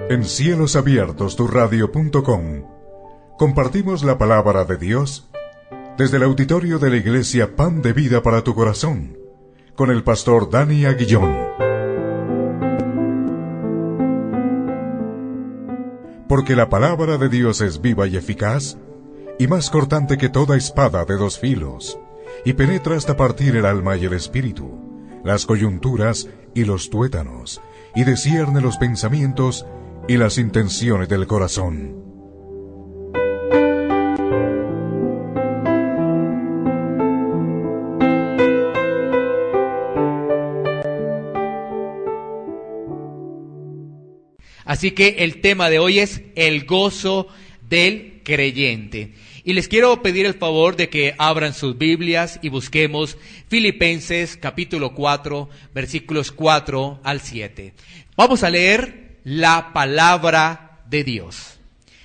En cielosabiertosturradio.com compartimos la palabra de Dios desde el auditorio de la Iglesia Pan de Vida para tu Corazón, con el pastor Dani Aguillón. Porque la palabra de Dios es viva y eficaz, y más cortante que toda espada de dos filos, y penetra hasta partir el alma y el espíritu, las coyunturas y los tuétanos, y discierne los pensamientos y las intenciones del corazón. Así que el tema de hoy es el gozo del creyente. Y les quiero pedir el favor de que abran sus Biblias y busquemos Filipenses capítulo 4, versículos 4 al 7. Vamos a leer la palabra de Dios.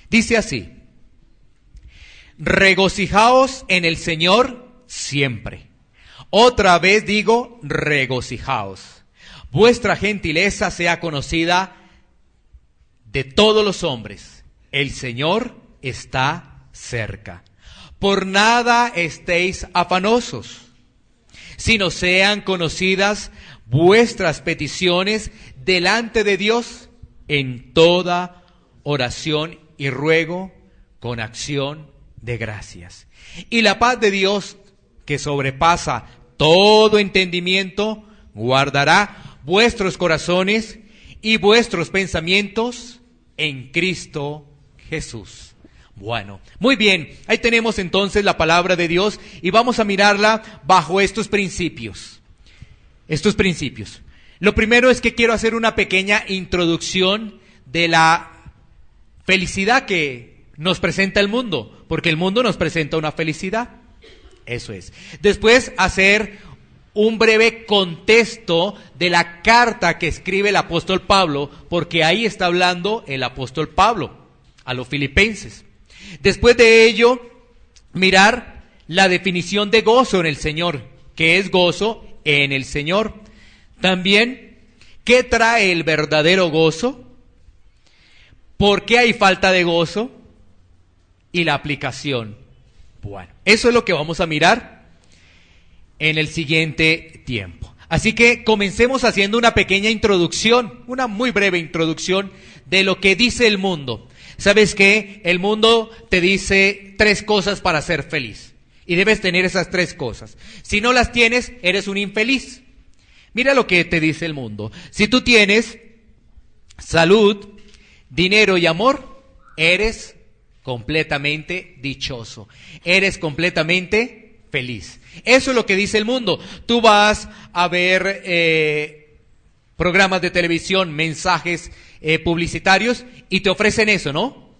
Dice así: regocijaos en el Señor siempre. Otra vez digo, regocijaos. Vuestra gentileza sea conocida de todos los hombres. El Señor está cerca. Por nada estéis afanosos, sino sean conocidas vuestras peticiones delante de Dios en toda oración y ruego con acción de gracias. Y la paz de Dios, que sobrepasa todo entendimiento, guardará vuestros corazones y vuestros pensamientos en Cristo Jesús. Bueno, muy bien, ahí tenemos entonces la palabra de Dios y vamos a mirarla bajo estos principios. Lo primero es que quiero hacer una pequeña introducción de la felicidad que nos presenta el mundo, porque el mundo nos presenta una felicidad. Eso es. Después hacer un breve contexto de la carta que escribe el apóstol Pablo, porque ahí está hablando el apóstol Pablo a los filipenses. Después de ello, mirar la definición de gozo en el Señor, que es gozo en el Señor. También, ¿qué trae el verdadero gozo? ¿Por qué hay falta de gozo? Y la aplicación. Bueno, eso es lo que vamos a mirar en el siguiente tiempo. Así que comencemos haciendo una pequeña introducción, una muy breve introducción de lo que dice el mundo. ¿Sabes qué? El mundo te dice 3 cosas para ser feliz. Y debes tener esas 3 cosas. Si no las tienes, eres un infeliz. Mira lo que te dice el mundo. Si tú tienes salud, dinero y amor, eres completamente dichoso. Eres completamente feliz. Eso es lo que dice el mundo. Tú vas a ver programas de televisión, mensajes publicitarios y te ofrecen eso, ¿no?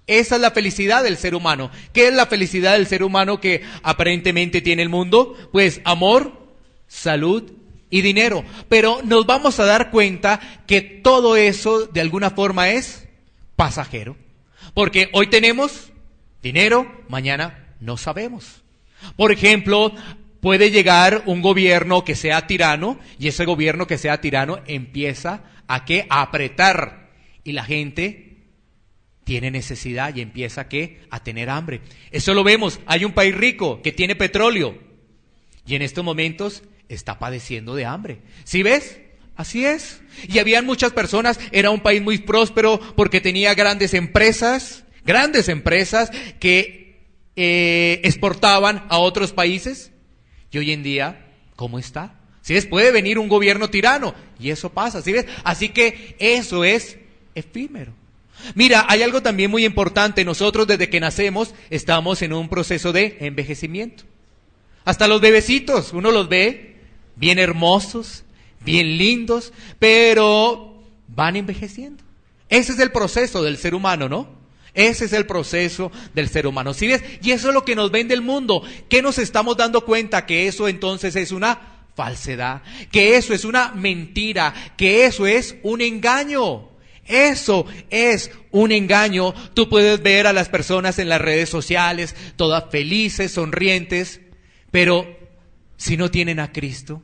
Esa es la felicidad del ser humano. ¿Qué es la felicidad del ser humano que aparentemente tiene el mundo? Pues amor, salud y dinero. Pero nos vamos a dar cuenta que todo eso de alguna forma es pasajero. Porque hoy tenemos dinero, mañana no sabemos. Por ejemplo, puede llegar un gobierno que sea tirano y ese gobierno que sea tirano empieza a apretar y la gente tiene necesidad y empieza a tener hambre. Eso lo vemos. Hay un país rico que tiene petróleo y en estos momentos está padeciendo de hambre. ¿Sí ves? Así es. Y habían muchas personas, era un país muy próspero porque tenía grandes empresas que exportaban a otros países. Y hoy en día, ¿cómo está? ¿Sí ves? Puede venir un gobierno tirano y eso pasa, ¿sí ves? Así que eso es efímero. Mira, hay algo también muy importante. Nosotros desde que nacemos estamos en un proceso de envejecimiento. Hasta los bebecitos, uno los ve bien hermosos, bien lindos, pero van envejeciendo. Ese es el proceso del ser humano, ¿no? Ese es el proceso del ser humano. ¿Sí ves? Y eso es lo que nos vende el mundo. ¿Qué nos estamos dando cuenta? Que eso entonces es una falsedad, que eso es una mentira, que eso es un engaño. Eso es un engaño. Tú puedes ver a las personas en las redes sociales, todas felices, sonrientes, pero si no tienen a Cristo,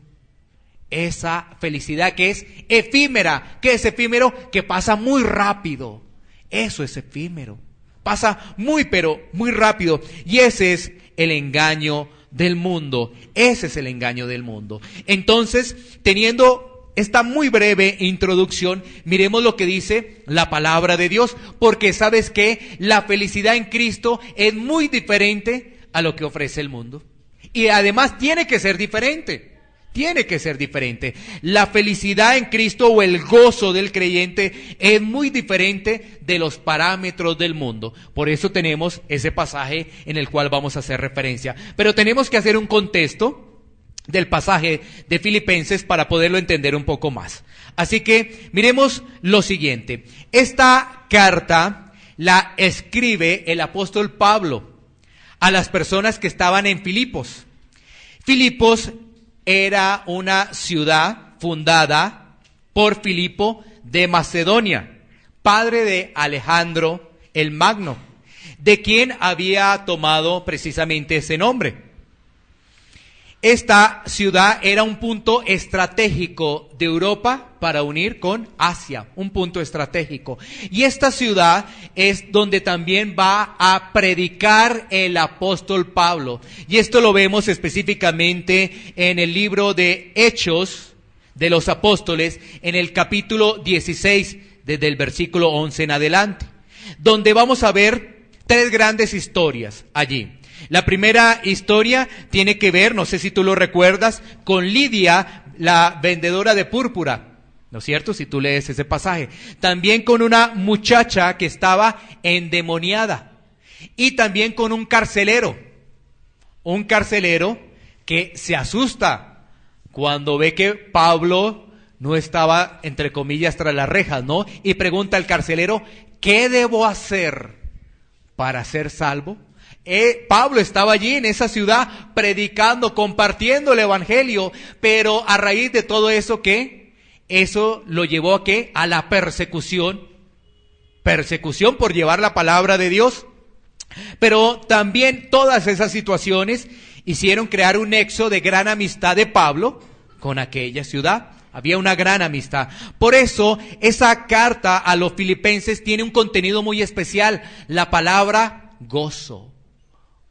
esa felicidad que es efímera. ¿Qué es efímero? Que pasa muy rápido. Eso es efímero. Pasa pero muy rápido. Y ese es el engaño del mundo. Ese es el engaño del mundo. Entonces, teniendo esta muy breve introducción, miremos lo que dice la palabra de Dios. Porque ¿sabes qué? La felicidad en Cristo es muy diferente a lo que ofrece el mundo. Y además tiene que ser diferente. Tiene que ser diferente. La felicidad en Cristo o el gozo del creyente es muy diferente de los parámetros del mundo. Por eso tenemos ese pasaje en el cual vamos a hacer referencia. Pero tenemos que hacer un contexto del pasaje de Filipenses para poderlo entender un poco más. Así que miremos lo siguiente. Esta carta la escribe el apóstol Pablo a las personas que estaban en Filipos. Filipos era una ciudad fundada por Filipo de Macedonia, padre de Alejandro el Magno, de quien había tomado precisamente ese nombre. Esta ciudad era un punto estratégico de Europa para unir con Asia, un punto estratégico. Y esta ciudad es donde también va a predicar el apóstol Pablo. Y esto lo vemos específicamente en el libro de Hechos de los Apóstoles, en el capítulo 16, desde el versículo 11 en adelante, donde vamos a ver tres grandes historias allí. La primera historia tiene que ver, no sé si tú lo recuerdas, con Lidia, la vendedora de púrpura, ¿no es cierto? Si tú lees ese pasaje. También con una muchacha que estaba endemoniada. Y también con un carcelero que se asusta cuando ve que Pablo no estaba, entre comillas, tras las rejas, ¿no? Y pregunta al carcelero, ¿qué debo hacer para ser salvo? Pablo estaba allí en esa ciudad predicando, compartiendo el evangelio, pero a raíz de todo eso, ¿qué? Eso lo llevó a ¿qué? A la persecución por llevar la palabra de Dios. Pero también todas esas situaciones hicieron crear un nexo de gran amistad de Pablo con aquella ciudad. Había una gran amistad. Por eso, esa carta a los filipenses tiene un contenido muy especial, la palabra gozo.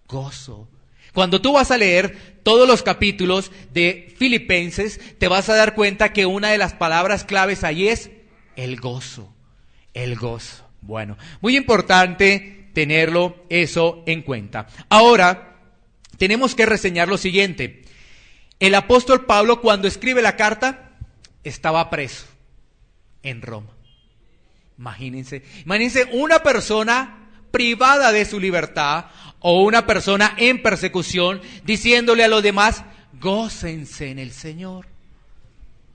Gozo. Cuando tú vas a leer todos los capítulos de Filipenses, te vas a dar cuenta que una de las palabras claves ahí es el gozo. El gozo. Bueno, muy importante tenerlo eso en cuenta. Ahora, tenemos que reseñar lo siguiente. El apóstol Pablo, cuando escribe la carta, estaba preso en Roma. Imagínense una persona privada de su libertad o una persona en persecución diciéndole a los demás, gócense en el Señor.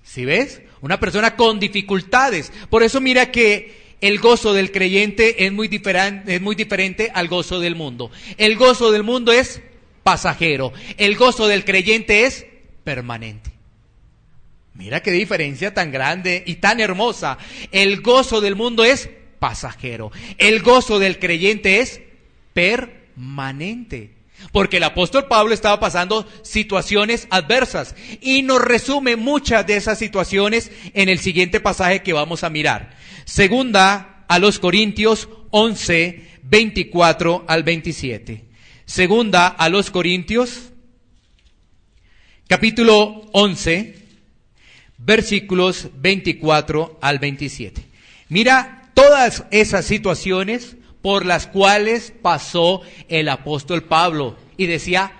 ¿Sí ves? Una persona con dificultades. Por eso mira que el gozo del creyente es muy diferente al gozo del mundo. El gozo del mundo es pasajero. El gozo del creyente es permanente. Mira qué diferencia tan grande y tan hermosa. El gozo del mundo es pasajero. El gozo del creyente es permanente. Porque el apóstol Pablo estaba pasando situaciones adversas y nos resume muchas de esas situaciones en el siguiente pasaje que vamos a mirar. Segunda a los Corintios 11, 24 al 27. Segunda a los Corintios, capítulo 11, versículos 24 al 27. Mira todas esas situaciones por las cuales pasó el apóstol Pablo y decía,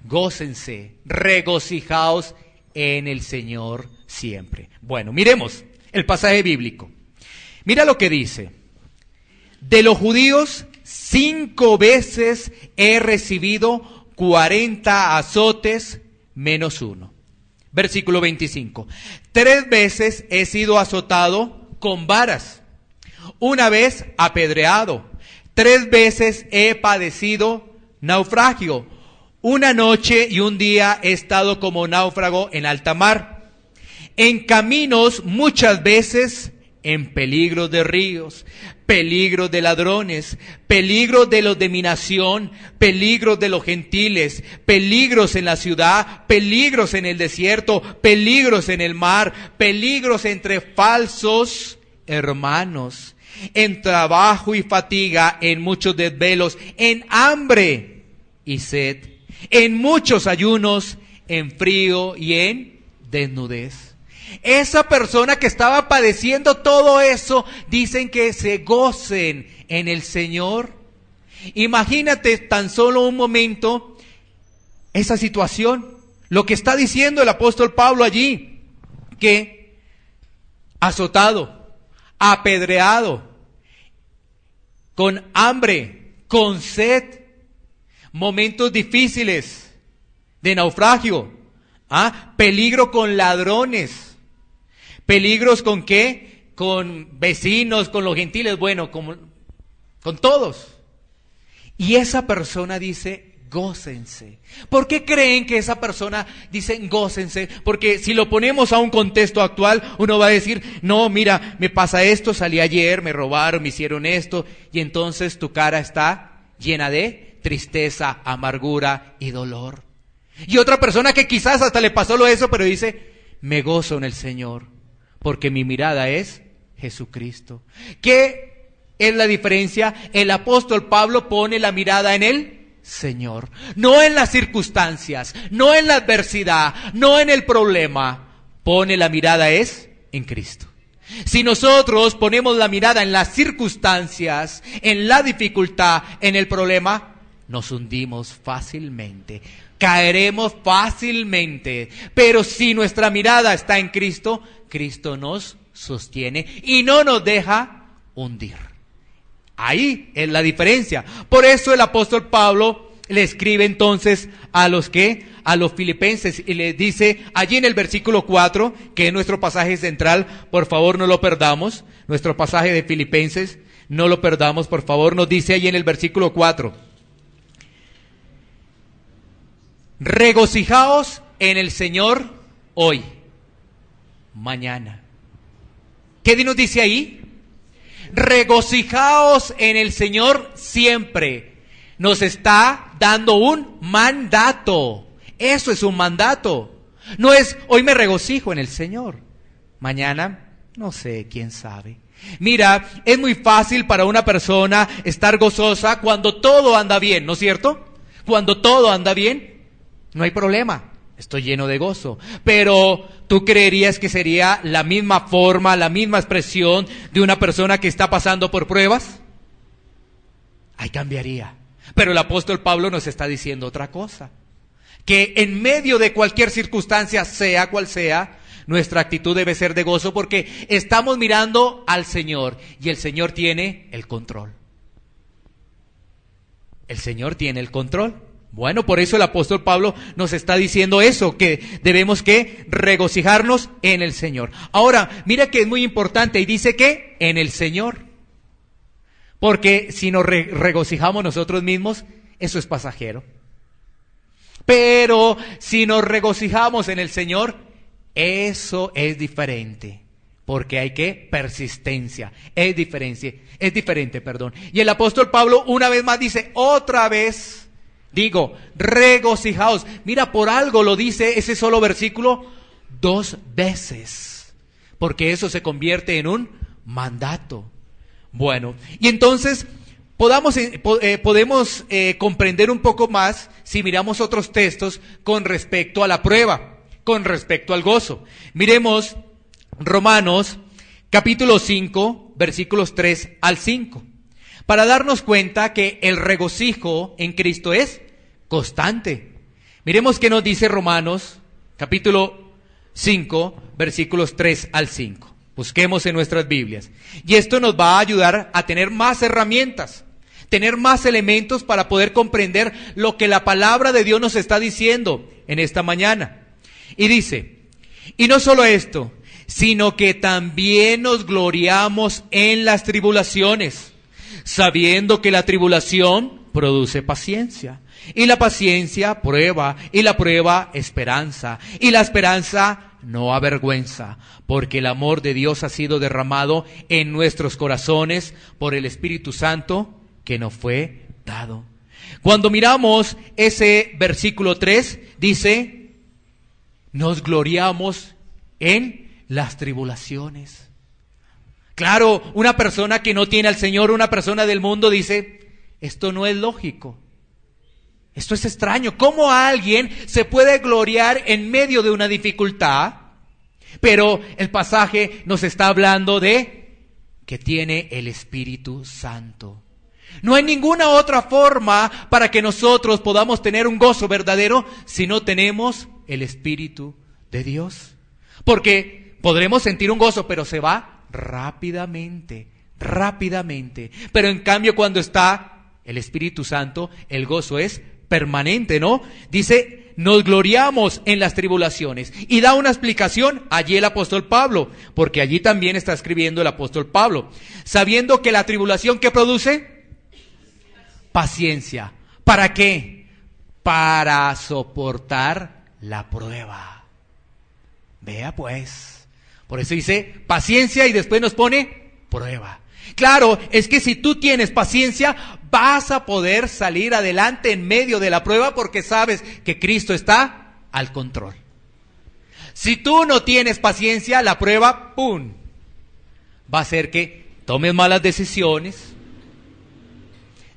gócense, regocijaos en el Señor siempre. Bueno, miremos el pasaje bíblico. Mira lo que dice. De los judíos 5 veces he recibido 40 azotes menos 1. Versículo 25. 3 veces he sido azotado con varas. 1 vez apedreado. 3 veces he padecido naufragio. 1 noche y 1 día he estado como náufrago en alta mar. En caminos muchas veces en peligros de ríos, peligros de ladrones, peligros de los de mi nación, peligros de los gentiles, peligros en la ciudad, peligros en el desierto, peligros en el mar, peligros entre falsos hermanos, en trabajo y fatiga, en muchos desvelos, en hambre y sed, en muchos ayunos, en frío y en desnudez. Esa persona que estaba padeciendo todo eso, dicen que se gocen en el Señor. Imagínate tan solo un momento esa situación, lo que está diciendo el apóstol Pablo allí, que azotado, apedreado, con hambre, con sed, momentos difíciles de naufragio, peligro con ladrones, peligros con qué, con vecinos, con los gentiles, bueno, con todos. Y esa persona dice, gócense. ¿Por qué creen que esa persona dice gócense? Porque si lo ponemos a un contexto actual, uno va a decir, no, mira, me pasa esto, salí ayer, me robaron, me hicieron esto, y entonces tu cara está llena de tristeza, amargura y dolor. Y otra persona que quizás hasta le pasó lo eso, pero dice, me gozo en el Señor, porque mi mirada es Jesucristo. ¿Qué es la diferencia? El apóstol Pablo pone la mirada en él, Señor, no en las circunstancias, no en la adversidad, no en el problema, pone la mirada es en Cristo. Si nosotros ponemos la mirada en las circunstancias, en la dificultad, en el problema, nos hundimos fácilmente, caeremos fácilmente, pero si nuestra mirada está en Cristo, Cristo nos sostiene y no nos deja hundir. Ahí es la diferencia. Por eso el apóstol Pablo le escribe entonces a los filipenses y les dice allí en el versículo 4, que es nuestro pasaje central, por favor no lo perdamos, nuestro pasaje de Filipenses, no lo perdamos, por favor, nos dice allí en el versículo 4, regocijaos en el Señor hoy, mañana. ¿Qué nos dice ahí? Regocijaos en el Señor siempre. Nos está dando un mandato. Eso es un mandato. No es, hoy me regocijo en el Señor, mañana, no sé, quién sabe. Mira, es muy fácil para una persona estar gozosa cuando todo anda bien, ¿no es cierto? Cuando todo anda bien, no hay problema. Estoy lleno de gozo. Pero ¿tú creerías que sería la misma forma, la misma expresión de una persona que está pasando por pruebas? Ahí cambiaría. Pero el apóstol Pablo nos está diciendo otra cosa. Que en medio de cualquier circunstancia, sea cual sea, nuestra actitud debe ser de gozo porque estamos mirando al Señor y el Señor tiene el control. El Señor tiene el control. Bueno, por eso el apóstol Pablo nos está diciendo eso, que debemos que regocijarnos en el Señor. Ahora, mira que es muy importante y dice que en el Señor. Porque si nos regocijamos nosotros mismos, eso es pasajero. Pero si nos regocijamos en el Señor, eso es diferente. Porque hay que persistencia, es diferente. Y el apóstol Pablo una vez más dice, otra vez, digo, regocijaos. Mira, por algo lo dice ese solo versículo 2 veces, porque eso se convierte en un mandato. Bueno, y entonces podemos comprender un poco más si miramos otros textos con respecto a la prueba, con respecto al gozo. Miremos Romanos capítulo 5, versículos 3 al 5, para darnos cuenta que el regocijo en Cristo es constante. Miremos qué nos dice Romanos capítulo 5, versículos 3 al 5. Busquemos en nuestras Biblias. Y esto nos va a ayudar a tener más herramientas, tener más elementos para poder comprender lo que la palabra de Dios nos está diciendo en esta mañana. Y dice, y no solo esto, sino que también nos gloriamos en las tribulaciones, sabiendo que la tribulación produce paciencia, y la paciencia prueba, y la prueba esperanza, y la esperanza no avergüenza, porque el amor de Dios ha sido derramado en nuestros corazones por el Espíritu Santo que nos fue dado. Cuando miramos ese versículo 3, dice, nos gloriamos en las tribulaciones. Claro, una persona que no tiene al Señor, una persona del mundo dice, esto no es lógico. Esto es extraño. ¿Cómo alguien se puede gloriar en medio de una dificultad? Pero el pasaje nos está hablando de que tiene el Espíritu Santo. No hay ninguna otra forma para que nosotros podamos tener un gozo verdadero si no tenemos el Espíritu de Dios. Porque podremos sentir un gozo, pero se va rápidamente. Pero en cambio, cuando está el Espíritu Santo, el gozo es permanente, ¿no? Dice, nos gloriamos en las tribulaciones. Y da una explicación allí el apóstol Pablo, porque allí también está escribiendo el apóstol Pablo. Sabiendo que la tribulación, ¿qué produce? Paciencia. ¿Para qué? Para soportar la prueba. Vea pues. Por eso dice paciencia y después nos pone prueba. Claro, es que si tú tienes paciencia, vas a poder salir adelante en medio de la prueba porque sabes que Cristo está al control. Si tú no tienes paciencia, la prueba, ¡pum!, va a hacer que tomes malas decisiones,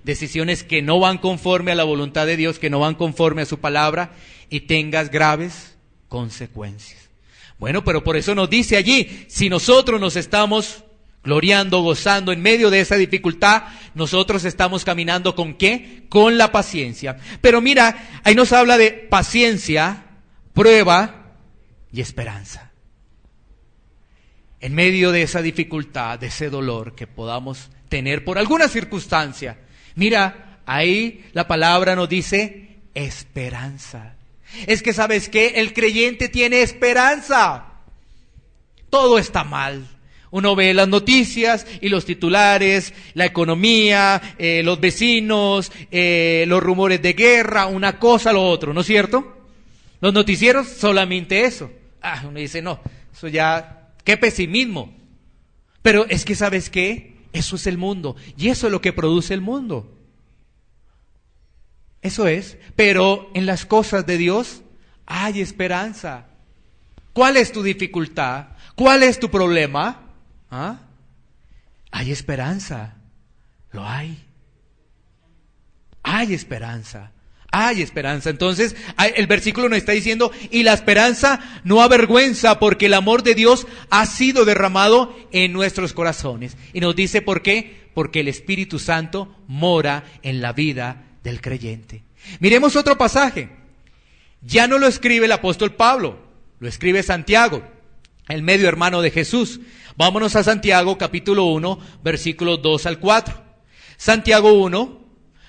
decisiones que no van conforme a la voluntad de Dios, que no van conforme a su palabra, y tengas graves consecuencias. Bueno, pero por eso nos dice allí, si nosotros nos estamos gloriando, gozando en medio de esa dificultad, nosotros estamos caminando ¿con qué? Con la paciencia. Pero mira, ahí nos habla de paciencia, prueba y esperanza. En medio de esa dificultad, de ese dolor que podamos tener por alguna circunstancia, mira, ahí la palabra nos dice esperanza. Es que ¿sabes qué? El creyente tiene esperanza. Todo está mal. Uno ve las noticias y los titulares, la economía, los vecinos, los rumores de guerra, una cosa, lo otro, ¿no es cierto? Los noticieros, solamente eso. Uno dice, no, eso ya, qué pesimismo. Pero es que ¿sabes qué? Eso es el mundo, y eso es lo que produce el mundo. Eso es, pero en las cosas de Dios hay esperanza. ¿Cuál es tu dificultad? ¿Cuál es tu problema? Hay esperanza, lo hay. Hay esperanza. Entonces, el versículo nos está diciendo, y la esperanza no avergüenza, porque el amor de Dios ha sido derramado en nuestros corazones. Y nos dice, ¿por qué? Porque el Espíritu Santo mora en la vida del creyente. Miremos otro pasaje. Ya no lo escribe el apóstol Pablo, lo escribe Santiago, el medio hermano de Jesús. Vámonos a Santiago capítulo 1, versículos 2 al 4. Santiago 1,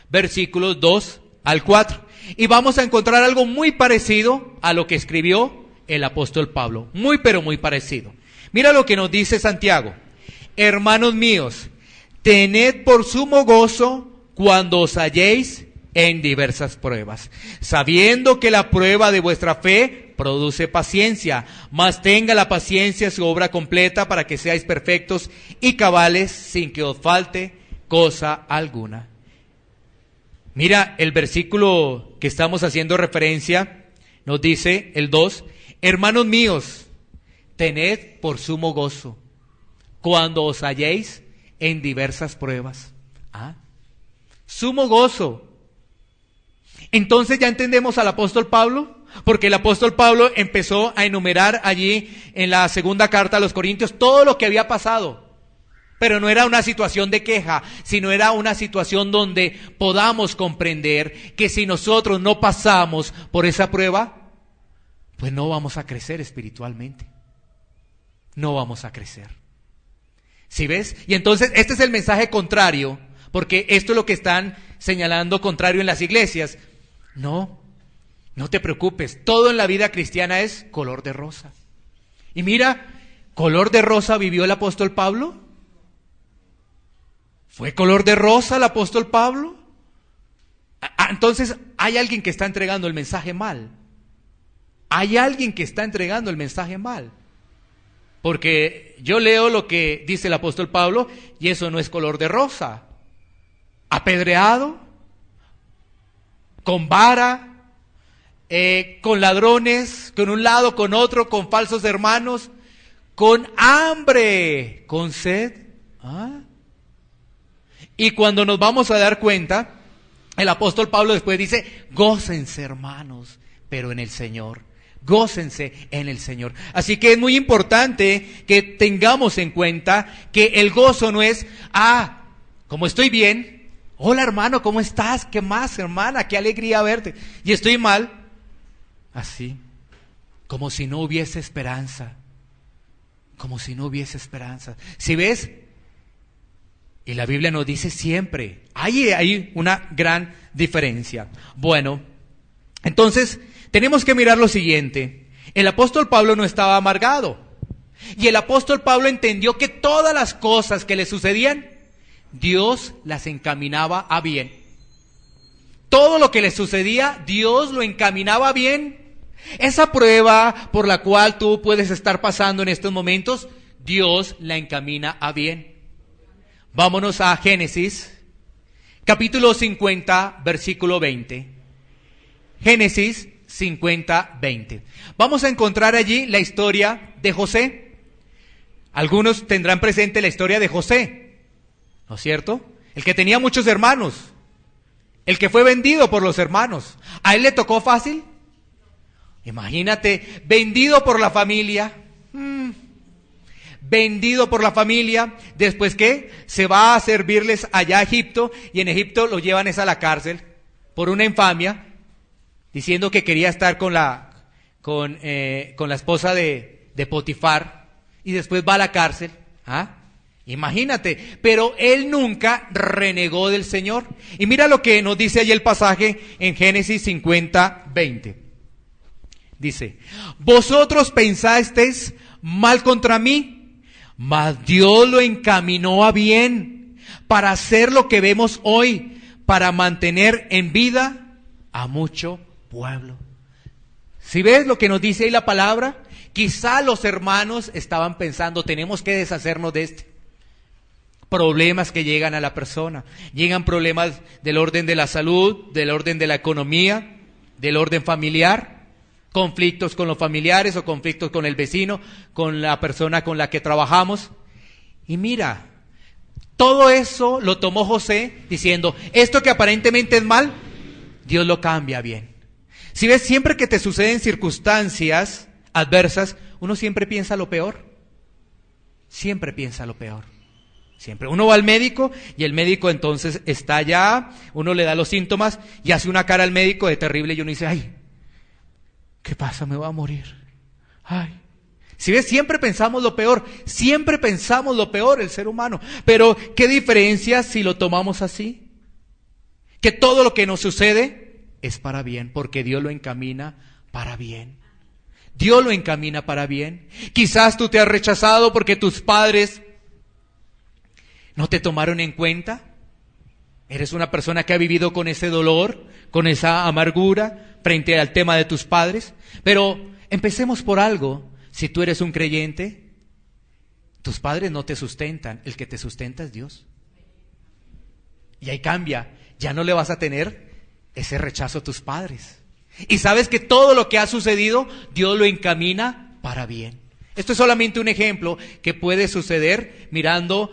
versículos 2 al 4. Y vamos a encontrar algo muy parecido a lo que escribió el apóstol Pablo. Muy, pero muy parecido. Mira lo que nos dice Santiago. Hermanos míos, tened por sumo gozo cuando os halléis en diversas pruebas, sabiendo que la prueba de vuestra fe produce paciencia, mas tenga la paciencia su obra completa para que seáis perfectos y cabales sin que os falte cosa alguna. Mira, el versículo que estamos haciendo referencia nos dice, el 2, hermanos míos, tened por sumo gozo cuando os halléis en diversas pruebas. Sumo gozo. Entonces ya entendemos al apóstol Pablo, porque el apóstol Pablo empezó a enumerar allí en la segunda carta a los Corintios todo lo que había pasado. Pero no era una situación de queja, sino era una situación donde podamos comprender que si nosotros no pasamos por esa prueba, pues no vamos a crecer espiritualmente. No vamos a crecer. ¿Sí ves? Y entonces este es el mensaje contrario, porque esto es lo que están señalando contrario en las iglesias. No te preocupes, todo en la vida cristiana es color de rosa. Y mira, ¿color de rosa vivió el apóstol Pablo? ¿Fue color de rosa el apóstol Pablo? Entonces hay alguien que está entregando el mensaje mal. hay alguien que está entregando el mensaje mal. Porque yo leo lo que dice el apóstol Pablo y eso no es color de rosa. Apedreado, con vara, con ladrones, con un lado, con otro, con falsos hermanos, con hambre, con sed. Y cuando nos vamos a dar cuenta, el apóstol Pablo después dice, gócense hermanos, pero en el Señor. Gócense en el Señor. Así que es muy importante que tengamos en cuenta que el gozo no es, como estoy bien, hola hermano, ¿cómo estás? ¿Qué más, hermana? Qué alegría verte. Y estoy mal, así, como si no hubiese esperanza. Como si no hubiese esperanza. Si ves, y la Biblia nos dice siempre, hay una gran diferencia. Bueno, entonces tenemos que mirar lo siguiente. El apóstol Pablo no estaba amargado. Y el apóstol Pablo entendió que todas las cosas que le sucedían, Dios las encaminaba a bien. Todo lo que le sucedía, Dios lo encaminaba a bien. Esa prueba por la cual tú puedes estar pasando en estos momentos, Dios la encamina a bien. Vámonos a Génesis, capítulo 50, versículo 20. Génesis 50, 20. Vamos a encontrar allí la historia de José. Algunos tendrán presente la historia de José, ¿no es cierto? El que tenía muchos hermanos, el que fue vendido por los hermanos. ¿A él le tocó fácil? Imagínate, vendido por la familia. Vendido por la familia. Después, ¿qué? Se va a servirles allá a Egipto, y en Egipto lo llevan a la cárcel por una infamia, diciendo que quería estar con la esposa de Potifar, y después va a la cárcel. Imagínate, pero él nunca renegó del Señor. Y mira lo que nos dice allí el pasaje en Génesis 50, 20. Dice, vosotros pensasteis mal contra mí, mas Dios lo encaminó a bien, para hacer lo que vemos hoy, para mantener en vida a mucho pueblo. Si ves lo que nos dice ahí la palabra, quizá los hermanos estaban pensando, tenemos que deshacernos de problemas que llegan a la persona. Llegan problemas del orden de la salud, del orden de la economía, del orden familiar, conflictos con los familiares o conflictos con el vecino, con la persona con la que trabajamos. Y mira, todo eso lo tomó José diciendo, esto que aparentemente es mal, Dios lo cambia bien. Si ves, siempre que te suceden circunstancias adversas, uno siempre piensa lo peor. Siempre piensa lo peor. Siempre. Uno va al médico y el médico entonces está allá, uno le da los síntomas y hace una cara al médico de terrible y uno dice, ay, ¿qué pasa? Me voy a morir. Ay. Si ves, siempre pensamos lo peor, siempre pensamos lo peor el ser humano. Pero, ¿qué diferencia si lo tomamos así? Que todo lo que nos sucede es para bien, porque Dios lo encamina para bien. Dios lo encamina para bien. Quizás tú te has rechazado porque tus padres no te tomaron en cuenta. Eres una persona que ha vivido con ese dolor, con esa amargura frente al tema de tus padres. Pero empecemos por algo. Si tú eres un creyente, tus padres no te sustentan. El que te sustenta es Dios. Y ahí cambia. Ya no le vas a tener ese rechazo a tus padres. Y sabes que todo lo que ha sucedido, Dios lo encamina para bien. Esto es solamente un ejemplo que puede suceder mirando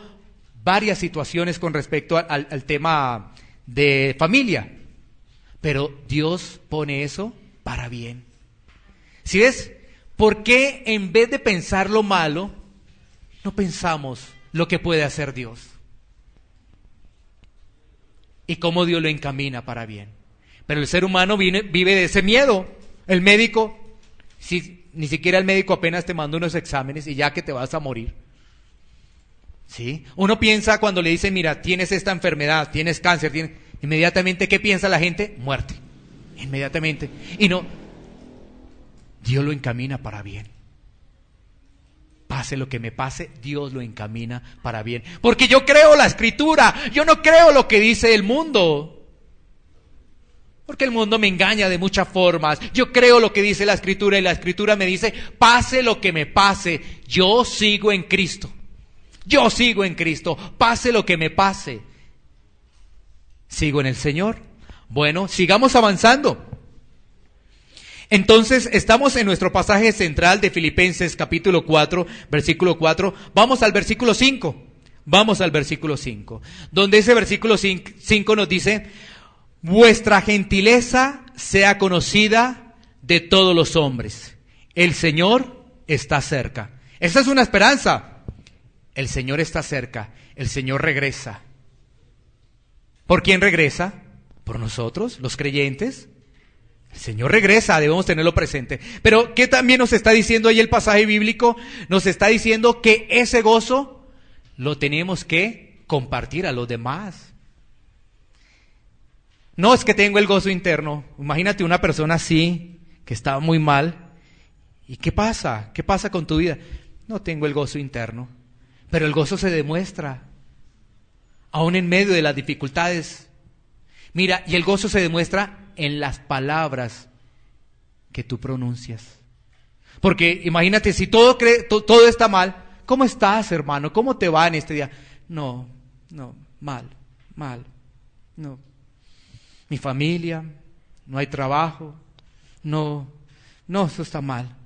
varias situaciones con respecto al tema de familia. Pero Dios pone eso para bien. ¿Sí ves? ¿Por qué en vez de pensar lo malo, no pensamos lo que puede hacer Dios? Y cómo Dios lo encamina para bien. Pero el ser humano vive de ese miedo. El médico, ni siquiera el médico apenas te manda unos exámenes y ya que te vas a morir. ¿Sí? Uno piensa cuando le dicen, mira, tienes esta enfermedad, tienes cáncer, inmediatamente, ¿qué piensa la gente? Muerte. Inmediatamente. Y no, Dios lo encamina para bien. Pase lo que me pase, Dios lo encamina para bien. Porque yo creo la Escritura, yo no creo lo que dice el mundo. Porque el mundo me engaña de muchas formas. Yo creo lo que dice la Escritura y la Escritura me dice, pase lo que me pase, yo sigo en Cristo. Yo sigo en Cristo, pase lo que me pase. Sigo en el Señor. Bueno, sigamos avanzando. Entonces, estamos en nuestro pasaje central de Filipenses capítulo 4, versículo 4. Vamos al versículo 5. Vamos al versículo 5. Donde ese versículo 5 nos dice, vuestra gentileza sea conocida de todos los hombres. El Señor está cerca. Esa es una esperanza. El Señor está cerca. El Señor regresa. ¿Por quién regresa? ¿Por nosotros, los creyentes? El Señor regresa, debemos tenerlo presente. Pero ¿qué también nos está diciendo ahí el pasaje bíblico? Nos está diciendo que ese gozo lo tenemos que compartir a los demás. No es que tengo el gozo interno. Imagínate una persona así, que está muy mal. ¿Y qué pasa? ¿Qué pasa con tu vida? No tengo el gozo interno. Pero el gozo se demuestra, aún en medio de las dificultades. Mira, y el gozo se demuestra en las palabras que tú pronuncias. Porque imagínate, si todo está mal, ¿cómo estás, hermano? ¿Cómo te va en este día? No, mal, no. Mi familia, no hay trabajo, no, eso está mal.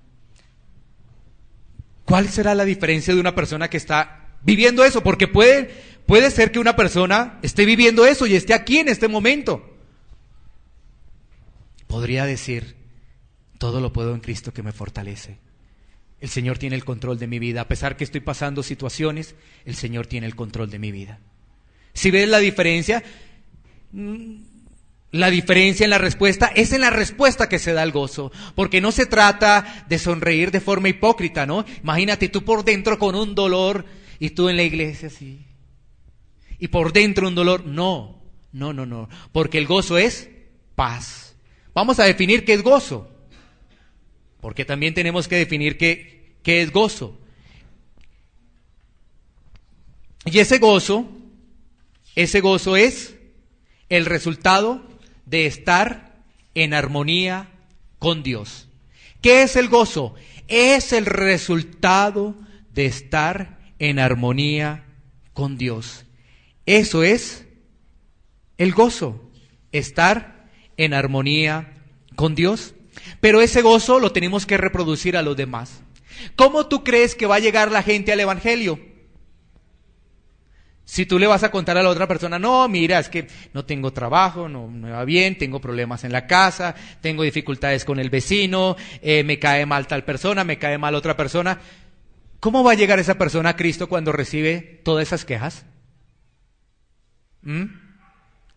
¿Cuál será la diferencia de una persona que está viviendo eso? Porque puede ser que una persona esté viviendo eso y esté aquí en este momento. Podría decir, todo lo puedo en Cristo que me fortalece. El Señor tiene el control de mi vida. A pesar que estoy pasando situaciones, el Señor tiene el control de mi vida. Si ves la diferencia en la respuesta es en la respuesta que se da el gozo. Porque no se trata de sonreír de forma hipócrita, ¿no? Imagínate tú por dentro con un dolor y tú en la iglesia así. Y por dentro un dolor. No. Porque el gozo es paz. Vamos a definir qué es gozo. Porque también tenemos que definir qué es gozo. Y ese gozo es el resultado de estar en armonía con Dios. ¿Qué es el gozo? Es el resultado de estar en armonía con Dios. Eso es el gozo, estar en armonía con Dios. Pero ese gozo lo tenemos que reproducir a los demás. ¿Cómo tú crees que va a llegar la gente al evangelio? Si tú le vas a contar a la otra persona, no, mira, es que no tengo trabajo, no me va bien, tengo problemas en la casa, tengo dificultades con el vecino, me cae mal tal persona, me cae mal otra persona. ¿Cómo va a llegar esa persona a Cristo cuando recibe todas esas quejas?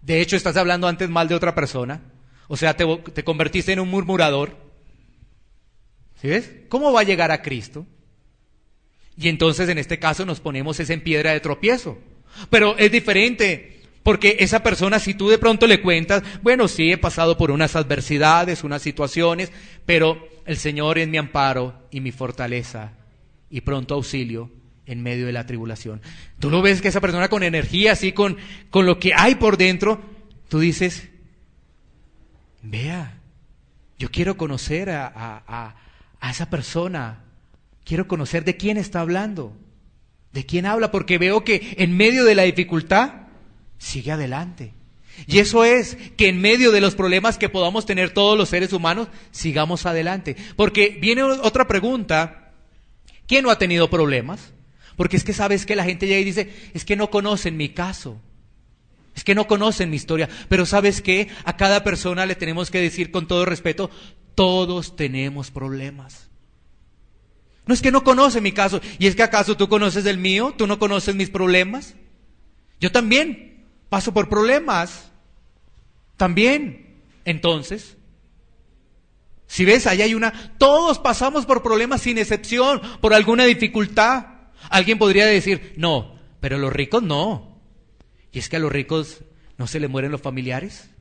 De hecho, estás hablando antes mal de otra persona. O sea, te convertiste en un murmurador. ¿Sí ves? ¿Cómo va a llegar a Cristo? Y entonces en este caso nos ponemos en piedra de tropiezo. Pero es diferente, porque esa persona, si tú de pronto le cuentas, bueno, sí, he pasado por unas adversidades, unas situaciones, pero el Señor es mi amparo y mi fortaleza y pronto auxilio en medio de la tribulación. Tú lo ves que esa persona con energía, así con lo que hay por dentro, tú dices, vea, yo quiero conocer a esa persona, quiero conocer de quién está hablando, de quién habla, porque veo que en medio de la dificultad sigue adelante. Y eso es, que en medio de los problemas que podamos tener todos los seres humanos, sigamos adelante. Porque viene otra pregunta, ¿quién no ha tenido problemas? Porque es que sabes que la gente llega y dice, es que no conocen mi caso, es que no conocen mi historia. Pero ¿sabes qué? A cada persona le tenemos que decir con todo respeto, todos tenemos problemas. No es que no conoce mi caso. ¿Y es que acaso tú conoces el mío? ¿Tú no conoces mis problemas? Yo también paso por problemas. También. Entonces, si ves, ahí hay todos pasamos por problemas sin excepción, por alguna dificultad. Alguien podría decir, no, pero los ricos no. ¿Y es que a los ricos no se les mueren los familiares?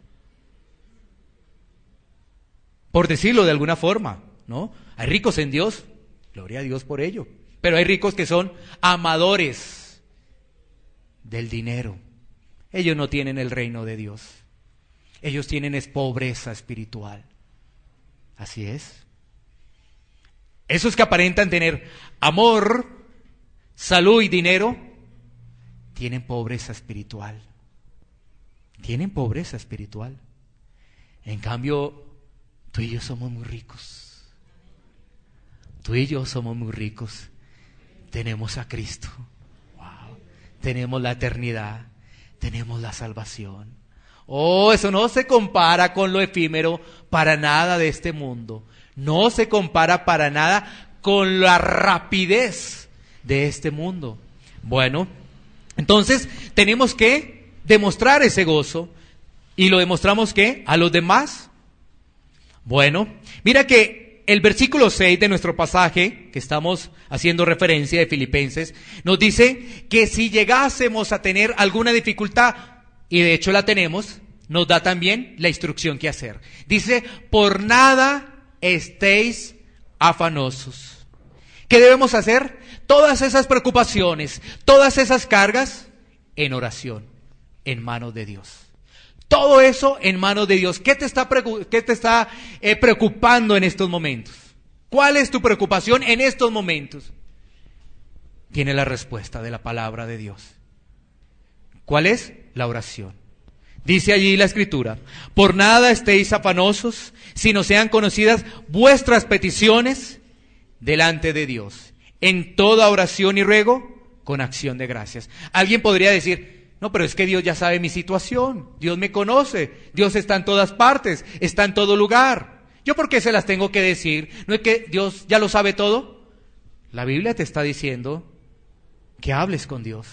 Por decirlo de alguna forma, ¿no? Hay ricos en Dios. Gloria a Dios por ello. Pero hay ricos que son amadores del dinero. Ellos no tienen el reino de Dios. ellos tienen es pobreza espiritual. Así es. Esos que aparentan tener amor, salud y dinero, tienen pobreza espiritual. Tienen pobreza espiritual. En cambio, tú y yo somos muy ricos. Tú y yo somos muy ricos. Tenemos a Cristo. Wow. Tenemos la eternidad. Tenemos la salvación. Oh, eso no se compara con lo efímero para nada de este mundo. No se compara para nada con la rapidez de este mundo. Bueno, entonces tenemos que demostrar ese gozo. ¿Y lo demostramos qué? ¿A los demás? Bueno, mira que el versículo 6 de nuestro pasaje, que estamos haciendo referencia de Filipenses, nos dice que si llegásemos a tener alguna dificultad, y de hecho la tenemos, nos da también la instrucción que hacer. Dice, por nada estéis afanosos. ¿Qué debemos hacer? Todas esas preocupaciones, todas esas cargas, en oración, en manos de Dios. Todo eso en manos de Dios. ¿Qué te está preocupando en estos momentos? ¿Cuál es tu preocupación en estos momentos? Tiene la respuesta de la palabra de Dios. ¿Cuál es? La oración. Dice allí la Escritura, por nada estéis afanosos, sino sean conocidas vuestras peticiones delante de Dios, en toda oración y ruego, con acción de gracias. Alguien podría decir, no, pero es que Dios ya sabe mi situación, Dios me conoce, Dios está en todas partes, está en todo lugar. ¿Yo por qué se las tengo que decir? ¿No es que Dios ya lo sabe todo? La Biblia te está diciendo que hables con Dios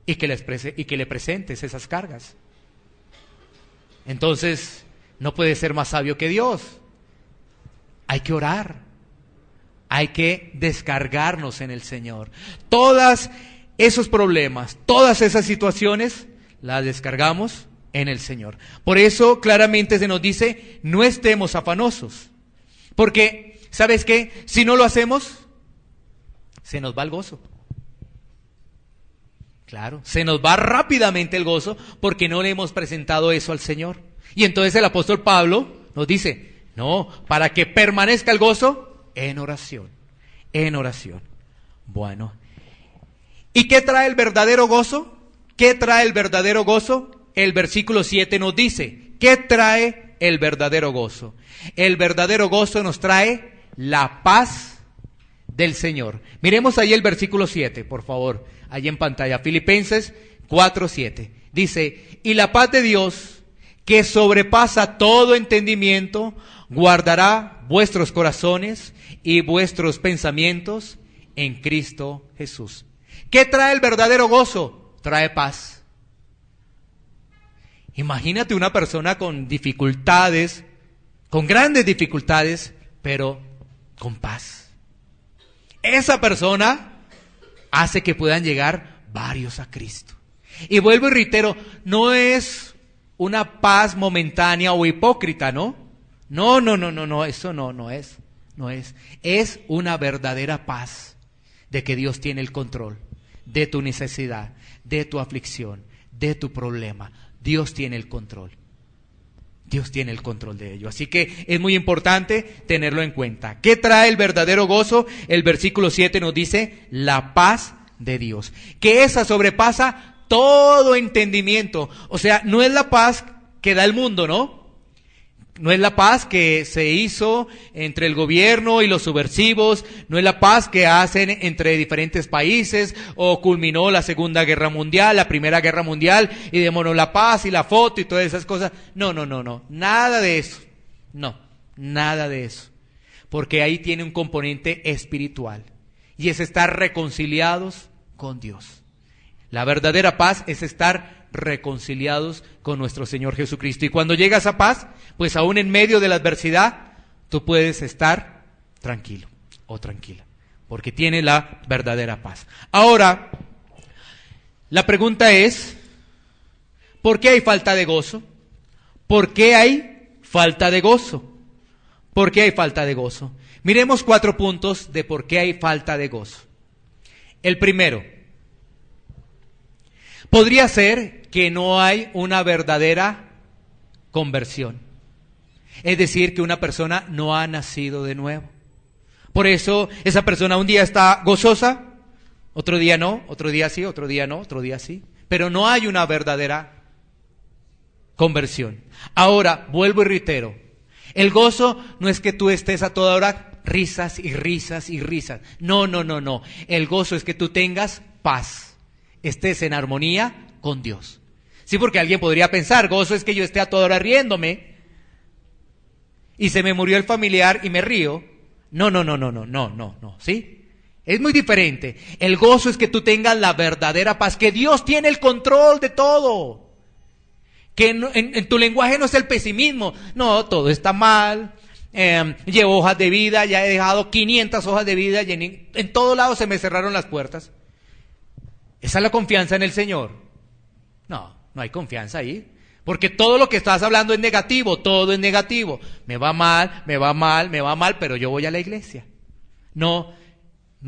y que le presentes esas cargas. Entonces, no puede ser más sabio que Dios. Hay que orar. Hay que descargarnos en el Señor. Todos esos problemas, todas esas situaciones, las descargamos en el Señor. Por eso claramente se nos dice, no estemos afanosos. Porque, ¿sabes qué? Si no lo hacemos, se nos va el gozo. Claro, se nos va rápidamente el gozo porque no le hemos presentado eso al Señor. Y entonces el apóstol Pablo nos dice, no, para que permanezca el gozo, en oración, en oración. Bueno, ¿y qué trae el verdadero gozo? ¿Qué trae el verdadero gozo? El versículo 7 nos dice, ¿qué trae el verdadero gozo? El verdadero gozo nos trae la paz del Señor. Miremos ahí el versículo 7, por favor, ahí en pantalla. Filipenses 4:7. Dice, y la paz de Dios, que sobrepasa todo entendimiento, guardará vuestros corazones y vuestros pensamientos en Cristo Jesús. ¿Qué trae el verdadero gozo? Trae paz. Imagínate una persona con dificultades, con grandes dificultades, pero con paz. Esa persona hace que puedan llegar varios a Cristo. Y vuelvo y reitero, no es una paz momentánea o hipócrita, ¿no? No, eso no es. Es una verdadera paz de que Dios tiene el control de tu necesidad, de tu aflicción, de tu problema. Dios tiene el control. Dios tiene el control de ello. Así que es muy importante tenerlo en cuenta. ¿Qué trae el verdadero gozo? El versículo 7 nos dice, la paz de Dios, que esa sobrepasa todo entendimiento. O sea, no es la paz que da el mundo, ¿no? No es la paz que se hizo entre el gobierno y los subversivos, no es la paz que hacen entre diferentes países, o culminó la Segunda Guerra Mundial, la Primera Guerra Mundial, y démonos la paz y la foto y todas esas cosas. No, nada de eso. No, nada de eso. Porque ahí tiene un componente espiritual, y es estar reconciliados con Dios. La verdadera paz es estar reconciliados con nuestro Señor Jesucristo. Y cuando llega esa paz, pues aún en medio de la adversidad, tú puedes estar tranquilo o tranquila, porque tiene la verdadera paz. Ahora, la pregunta es, ¿por qué hay falta de gozo? ¿Por qué hay falta de gozo? ¿Por qué hay falta de gozo? Miremos 4 puntos de por qué hay falta de gozo. El primero, podría ser que no hay una verdadera conversión. Es decir, que una persona no ha nacido de nuevo. Por eso esa persona un día está gozosa, otro día no, otro día sí, otro día no, otro día sí. Pero no hay una verdadera conversión. Ahora, vuelvo y reitero, el gozo no es que tú estés a toda hora risas y risas y risas. No. El gozo es que tú tengas paz, estés en armonía con Dios. Sí, porque alguien podría pensar, gozo es que yo esté a toda hora riéndome y se me murió el familiar y me río. No, ¿sí? Es muy diferente. El gozo es que tú tengas la verdadera paz, que Dios tiene el control de todo. Que en tu lenguaje no es el pesimismo. No, todo está mal. Llevo hojas de vida, ya he dejado 500 hojas de vida y en todo lado se me cerraron las puertas. ¿Esa es la confianza en el Señor? No hay confianza ahí. Porque todo lo que estás hablando es negativo, todo es negativo. Me va mal, pero yo voy a la iglesia. No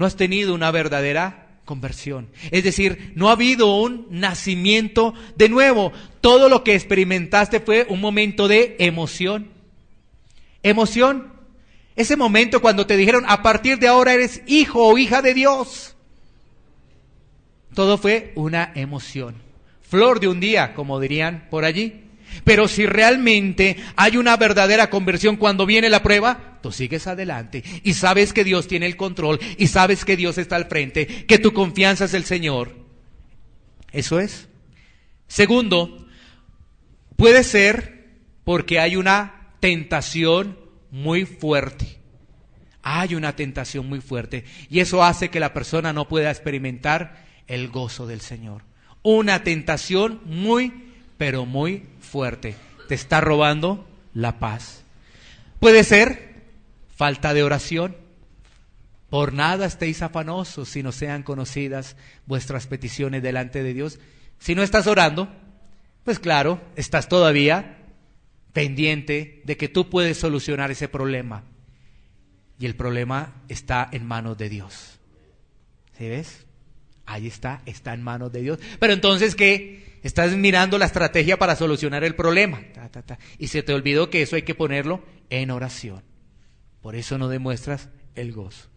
has tenido una verdadera conversión. Es decir, no ha habido un nacimiento de nuevo. Todo lo que experimentaste fue un momento de emoción. Emoción. Ese momento cuando te dijeron, a partir de ahora eres hijo o hija de Dios. Todo fue una emoción. Flor de un día, como dirían por allí. Pero si realmente hay una verdadera conversión cuando viene la prueba, tú sigues adelante y sabes que Dios tiene el control y sabes que Dios está al frente, que tu confianza es el Señor. Eso es. Segundo, puede ser porque hay una tentación muy fuerte. Hay una tentación muy fuerte y eso hace que la persona no pueda experimentar el gozo del Señor. Una tentación muy, pero muy fuerte. Te está robando la paz. Puede ser falta de oración. Por nada estéis afanosos si no sean conocidas vuestras peticiones delante de Dios. Si no estás orando, pues claro, estás todavía pendiente de que tú puedes solucionar ese problema. Y el problema está en manos de Dios. ¿Sí ves? Ahí está en manos de Dios. Pero entonces, ¿qué? Estás mirando la estrategia para solucionar el problema. Y se te olvidó que eso hay que ponerlo en oración. Por eso no demuestras el gozo.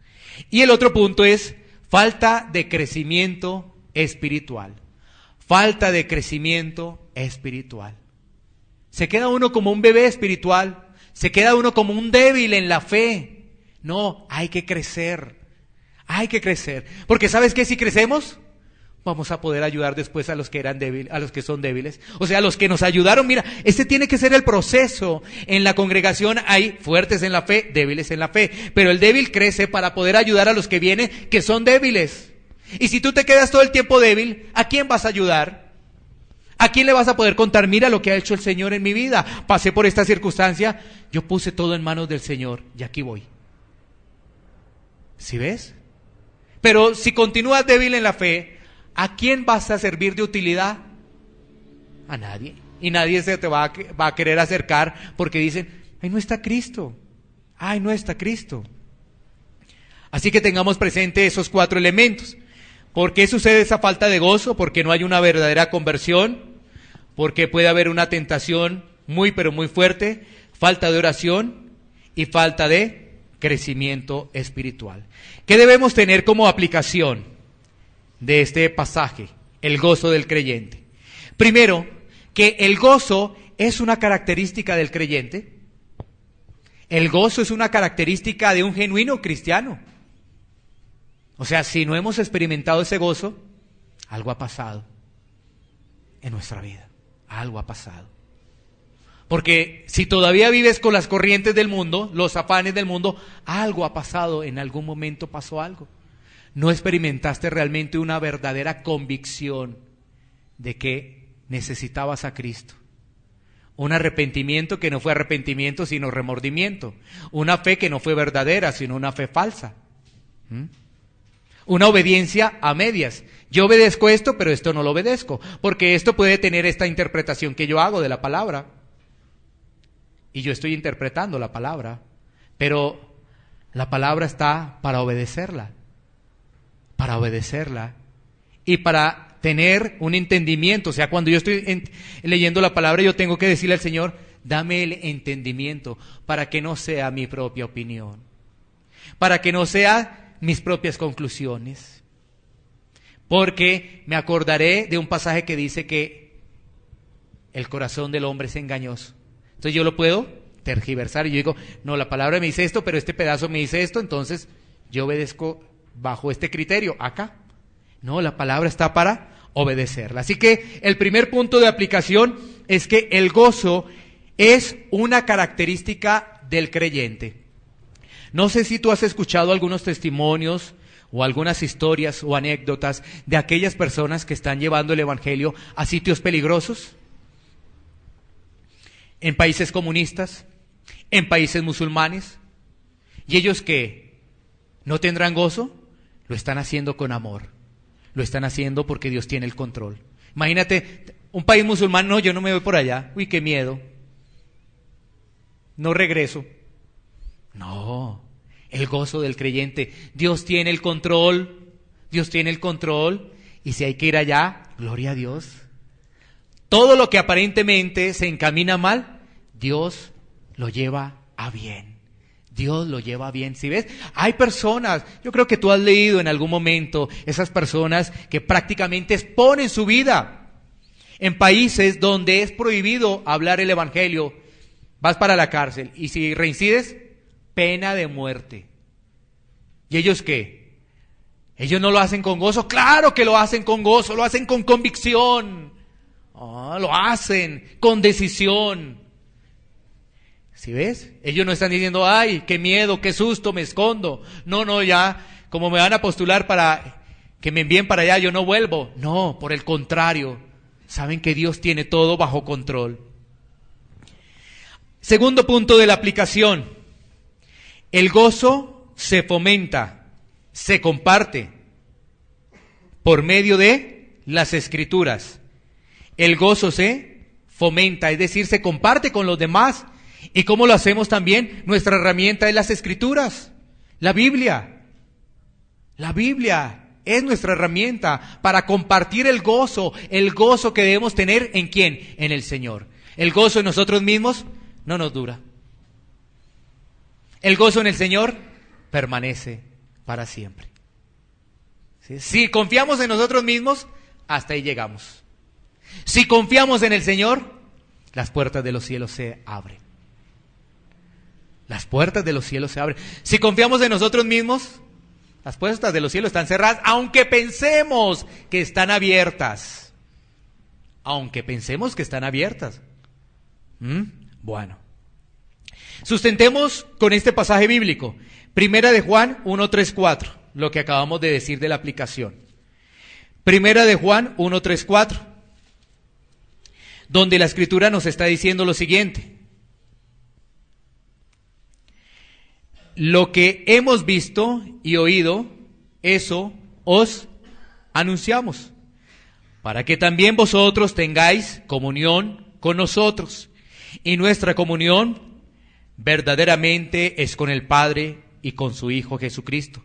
Y el otro punto es falta de crecimiento espiritual. Falta de crecimiento espiritual. Se queda uno como un bebé espiritual. Se queda uno como un débil en la fe. No, hay que crecer. Hay que crecer. Porque ¿sabes qué? Si crecemos, vamos a poder ayudar después a los que eran débiles, a los que son débiles. O sea, a los que nos ayudaron. Mira, este tiene que ser el proceso. En la congregación hay fuertes en la fe, débiles en la fe. Pero el débil crece para poder ayudar a los que vienen, que son débiles. Y si tú te quedas todo el tiempo débil, ¿a quién vas a ayudar? ¿A quién le vas a poder contar? Mira lo que ha hecho el Señor en mi vida. Pasé por esta circunstancia, yo puse todo en manos del Señor y aquí voy. ¿Sí ves? Pero si continúas débil en la fe, ¿a quién vas a servir de utilidad? A nadie. Y nadie se te va a querer acercar porque dicen, ¡ay, no está Cristo! ¡Ay, no está Cristo! Así que tengamos presente esos 4 elementos. ¿Por qué sucede esa falta de gozo? Porque no hay una verdadera conversión, porque puede haber una tentación muy pero muy fuerte, falta de oración y falta de crecimiento espiritual. ¿Qué debemos tener como aplicación de este pasaje? El gozo del creyente. Primero, que el gozo es una característica del creyente. El gozo es una característica de un genuino cristiano. O sea, si no hemos experimentado ese gozo, algo ha pasado en nuestra vida. Algo ha pasado. Porque si todavía vives con las corrientes del mundo, los afanes del mundo, algo ha pasado, en algún momento pasó algo. No experimentaste realmente una verdadera convicción de que necesitabas a Cristo. Un arrepentimiento que no fue arrepentimiento, sino remordimiento. Una fe que no fue verdadera, sino una fe falsa. Una obediencia a medias. Yo obedezco esto, pero esto no lo obedezco, porque esto puede tener esta interpretación que yo hago de la palabra. Y yo estoy interpretando la palabra, pero la palabra está para obedecerla y para tener un entendimiento. O sea, cuando yo estoy leyendo la palabra, yo tengo que decirle al Señor, dame el entendimiento para que no sea mi propia opinión, para que no sea mis propias conclusiones. Porque me acordaré de un pasaje que dice que el corazón del hombre es engañoso. Entonces yo lo puedo tergiversar y yo digo, no, la palabra me dice esto, pero este pedazo me dice esto, entonces yo obedezco bajo este criterio acá. No, la palabra está para obedecerla. Así que el primer punto de aplicación es que el gozo es una característica del creyente. No sé si tú has escuchado algunos testimonios o algunas historias o anécdotas de aquellas personas que están llevando el evangelio a sitios peligrosos, en países comunistas, en países musulmanes, y ellos que no tendrán gozo, lo están haciendo con amor, lo están haciendo porque Dios tiene el control. Imagínate, un país musulmán, no, yo no me voy por allá, uy, qué miedo, no regreso. No, el gozo del creyente, Dios tiene el control, Dios tiene el control, y si hay que ir allá, gloria a Dios. Todo lo que aparentemente se encamina mal, Dios lo lleva a bien. Dios lo lleva bien. ¿Sí ves? Hay personas, yo creo que tú has leído en algún momento, esas personas que prácticamente exponen su vida en países donde es prohibido hablar el evangelio. Vas para la cárcel y si reincides, pena de muerte. ¿Y ellos qué? ¿Ellos no lo hacen con gozo? Claro que lo hacen con gozo, lo hacen con convicción. Lo hacen con decisión. ¿Sí ves? Ellos no están diciendo, ay, qué miedo, qué susto, me escondo. No, ya, como me van a postular para que me envíen para allá, yo no vuelvo. No, por el contrario, saben que Dios tiene todo bajo control. Segundo punto de la aplicación. El gozo se fomenta, se comparte por medio de las Escrituras. El gozo se fomenta, es decir, se comparte con los demás. ¿Y cómo lo hacemos también? Nuestra herramienta es las Escrituras, la Biblia. La Biblia es nuestra herramienta para compartir el gozo que debemos tener ¿en quién? En el Señor. El gozo en nosotros mismos no nos dura. El gozo en el Señor permanece para siempre. ¿Sí? Si confiamos en nosotros mismos, hasta ahí llegamos. Si confiamos en el Señor, las puertas de los cielos se abren. Las puertas de los cielos se abren. Si confiamos en nosotros mismos, las puertas de los cielos están cerradas, aunque pensemos que están abiertas. Aunque pensemos que están abiertas. Bueno. Sustentemos con este pasaje bíblico. Primera de Juan 1:3-4, lo que acabamos de decir de la aplicación. Primera de Juan 1:3-4, donde la Escritura nos está diciendo lo siguiente. Lo que hemos visto y oído, eso os anunciamos, para que también vosotros tengáis comunión con nosotros. Y nuestra comunión verdaderamente es con el Padre y con su Hijo Jesucristo.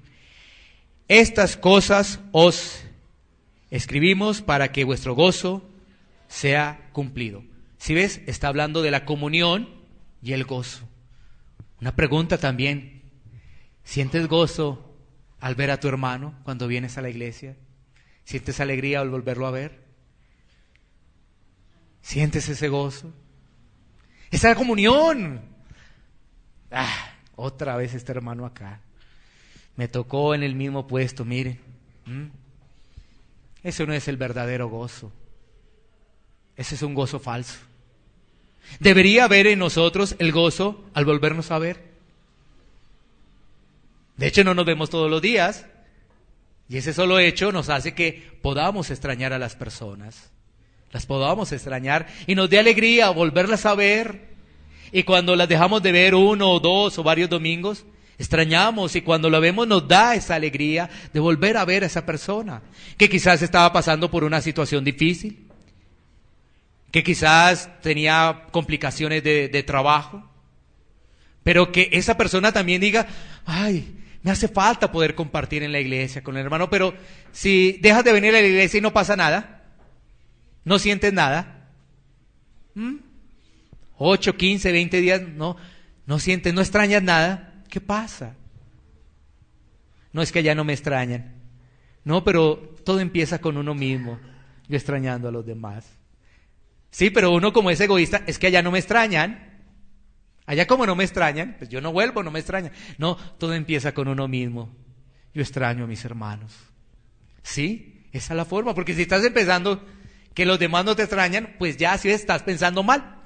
Estas cosas os escribimos para que vuestro gozo sea cumplido. ¿Sí ves? Está hablando de la comunión y el gozo. Una pregunta también. ¿Sientes gozo al ver a tu hermano cuando vienes a la iglesia? ¿Sientes alegría al volverlo a ver? ¿Sientes ese gozo? Esa comunión. Otra vez este hermano acá. Me tocó en el mismo puesto, miren. Ese no es el verdadero gozo. Ese es un gozo falso. Debería haber en nosotros el gozo al volvernos a ver. De hecho, no nos vemos todos los días. Y ese solo hecho nos hace que podamos extrañar a las personas. Las podamos extrañar y nos dé alegría volverlas a ver. Y cuando las dejamos de ver 1 o 2 o varios domingos, extrañamos, y cuando la vemos nos da esa alegría de volver a ver a esa persona que quizás estaba pasando por una situación difícil, que quizás tenía complicaciones de trabajo, pero que esa persona también diga, ay, me hace falta poder compartir en la iglesia con el hermano. Pero si dejas de venir a la iglesia y no pasa nada, no sientes nada, 8, 15, 20 días, no sientes, no extrañas nada. ¿Qué pasa? No es que ya no me extrañan. No, pero todo empieza con uno mismo, yo extrañando a los demás. Sí, pero uno como es egoísta, es que allá no me extrañan. Allá como no me extrañan, pues yo no vuelvo, no me extrañan. No, todo empieza con uno mismo. Yo extraño a mis hermanos. ¿Sí? Esa es la forma, porque si estás empezando que los demás no te extrañan, pues ya sí estás pensando mal.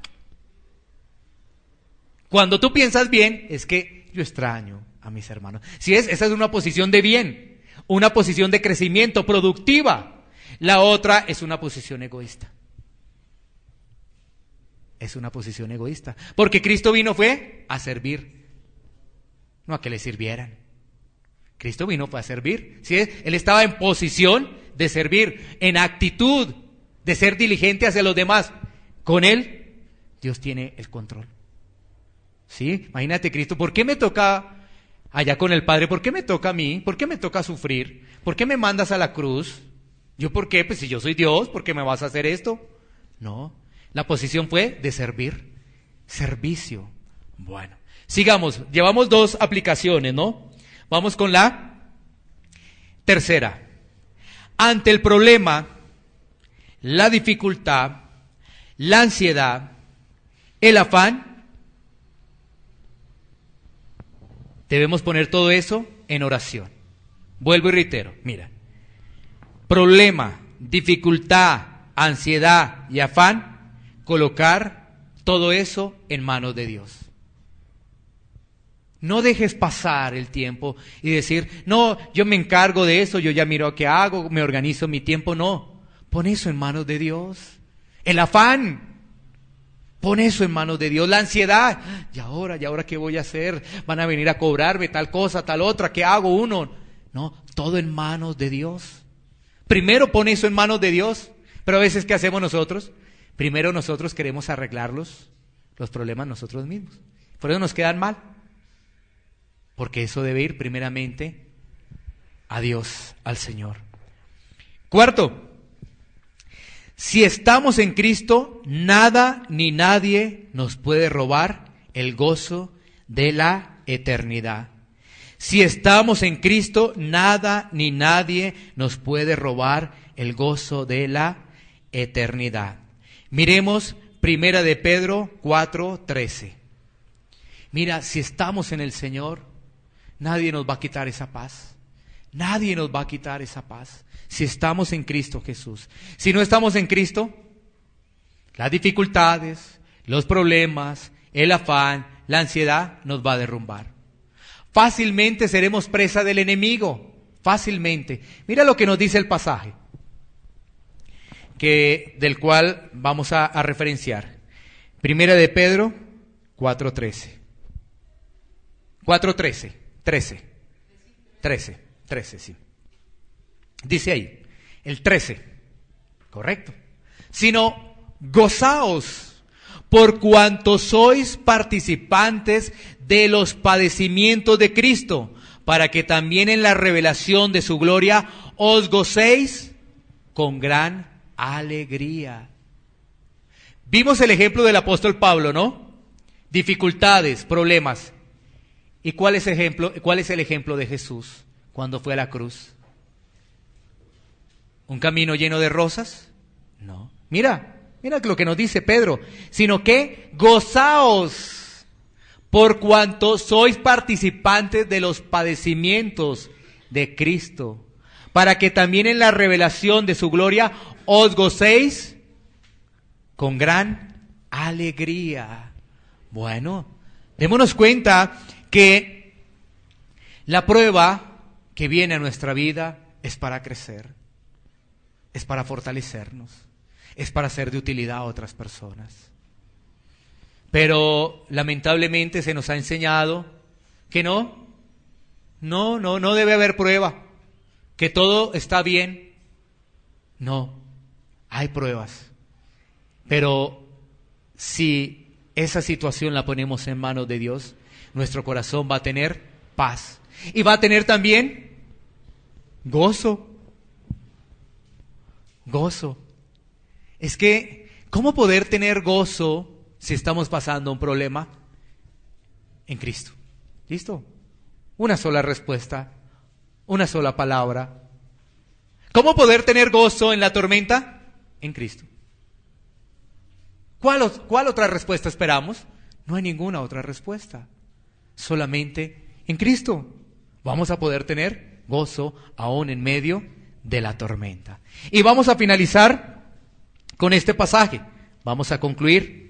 Cuando tú piensas bien, es que yo extraño a mis hermanos. Esa es una posición de bien, una posición de crecimiento productiva. La otra es una posición egoísta. Es una posición egoísta. Porque Cristo fue a servir, no a que le sirvieran. Cristo fue a servir. ¿Sí? Él estaba en posición de servir, en actitud de ser diligente hacia los demás. Con Él, Dios tiene el control. ¿Sí? Imagínate, Cristo, ¿por qué me toca allá con el Padre? ¿Por qué me toca a mí? ¿Por qué me toca sufrir? ¿Por qué me mandas a la cruz? ¿Yo por qué? Pues si yo soy Dios, ¿por qué me vas a hacer esto? No, la posición fue de servir, servicio. Bueno, sigamos, llevamos 2 aplicaciones, ¿no? Vamos con la tercera. Ante el problema, la dificultad, la ansiedad, el afán, debemos poner todo eso en oración. Vuelvo y reitero, mira, problema, dificultad, ansiedad y afán, colocar todo eso en manos de Dios. No dejes pasar el tiempo y decir, no, yo me encargo de eso, yo ya miro qué hago, me organizo mi tiempo. No, pon eso en manos de Dios. El afán, pon eso en manos de Dios. La ansiedad, ¿y ahora qué voy a hacer? Van a venir a cobrarme tal cosa, tal otra, ¿qué hago uno? No, todo en manos de Dios. Primero pon eso en manos de Dios. Pero a veces, ¿qué hacemos nosotros? Primero nosotros queremos arreglarlos, los problemas nosotros mismos. Por eso nos quedan mal. Porque eso debe ir primeramente a Dios, al Señor. Cuarto, si estamos en Cristo, nada ni nadie nos puede robar el gozo de la eternidad. Si estamos en Cristo, nada ni nadie nos puede robar el gozo de la eternidad. Miremos 1 de Pedro 4:13. Mira, si estamos en el Señor, nadie nos va a quitar esa paz. Nadie nos va a quitar esa paz. Si estamos en Cristo Jesús. Si no estamos en Cristo, las dificultades, los problemas, el afán, la ansiedad nos va a derrumbar. Fácilmente seremos presa del enemigo. Fácilmente. Mira lo que nos dice el pasaje, del cual vamos a referenciar. 1 de Pedro 4:13. 13, sí. Dice ahí, el 13, correcto. Sino, gozaos por cuanto sois participantes de los padecimientos de Cristo, para que también en la revelación de su gloria os gocéis con gran alegría. Vimos el ejemplo del apóstol Pablo, ¿no? Dificultades, problemas. ¿Y cuál es el ejemplo de Jesús cuando fue a la cruz? ¿Un camino lleno de rosas? No. Mira lo que nos dice Pedro. Sino que gozaos por cuanto sois participantes de los padecimientos de Cristo, para que también en la revelación de su gloria os gocéis con gran alegría. Bueno, démonos cuenta que la prueba que viene a nuestra vida es para crecer, es para fortalecernos, es para ser de utilidad a otras personas. Pero lamentablemente se nos ha enseñado que no debe haber prueba, que todo está bien. No, hay pruebas. Pero si esa situación la ponemos en manos de Dios, nuestro corazón va a tener paz. Y va a tener también gozo. Gozo. Es que, ¿cómo poder tener gozo si estamos pasando un problema? En Cristo. ¿Listo? Una sola respuesta, una sola palabra. ¿Cómo poder tener gozo en la tormenta? En Cristo. ¿Cuál otra respuesta esperamos? No hay ninguna otra respuesta. Solamente en Cristo vamos a poder tener gozo aún en medio de la tormenta. Y vamos a finalizar con este pasaje. Vamos a concluir.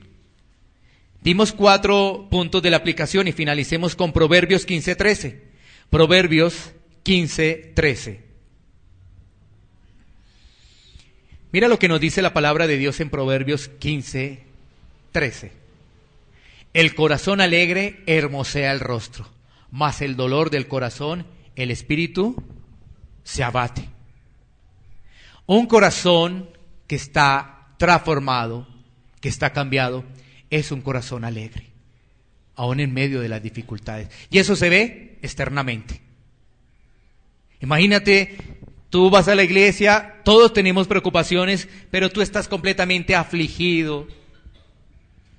Dimos 4 puntos de la aplicación y finalicemos con Proverbios 15:13. Proverbios 15:13. Mira lo que nos dice la palabra de Dios en Proverbios 15:13. El corazón alegre hermosea el rostro, mas el dolor del corazón, el espíritu, se abate. Un corazón que está transformado, que está cambiado, es un corazón alegre, aún en medio de las dificultades. Y eso se ve externamente. Imagínate, tú vas a la iglesia, todos tenemos preocupaciones, pero tú estás completamente afligido,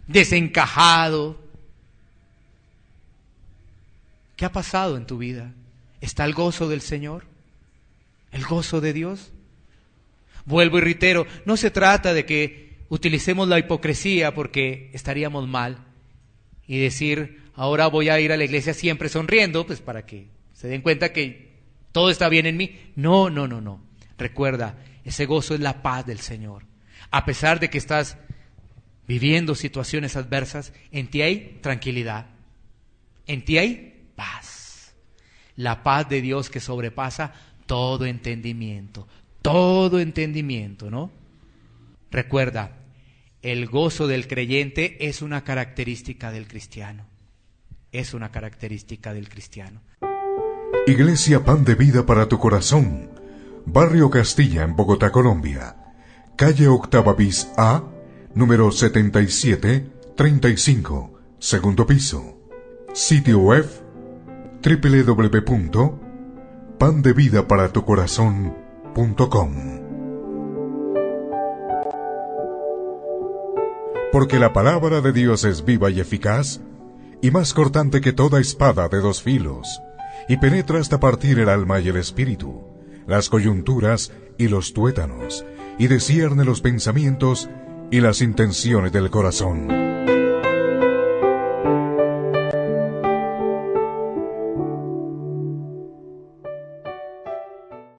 desencajado. ¿Qué ha pasado en tu vida? ¿Está el gozo del Señor? ¿El gozo de Dios? Vuelvo y reitero, no se trata de que utilicemos la hipocresía porque estaríamos mal y decir, ahora voy a ir a la iglesia siempre sonriendo, pues para que se den cuenta que todo está bien en mí. No. Recuerda, ese gozo es la paz del Señor. A pesar de que estás viviendo situaciones adversas, en ti hay tranquilidad, en ti hay paz. La paz de Dios que sobrepasa todo entendimiento, ¿no? Recuerda, el gozo del creyente es una característica del cristiano. Iglesia Pan de Vida para tu Corazón, Barrio Castilla en Bogotá, Colombia. Calle Octava bis A, número 7735, segundo piso. Sitio web www.pandevidaparatucorazon.com. Porque la palabra de Dios es viva y eficaz, y más cortante que toda espada de 2 filos, y penetra hasta partir el alma y el espíritu, las coyunturas y los tuétanos, y discierne los pensamientos y las intenciones del corazón.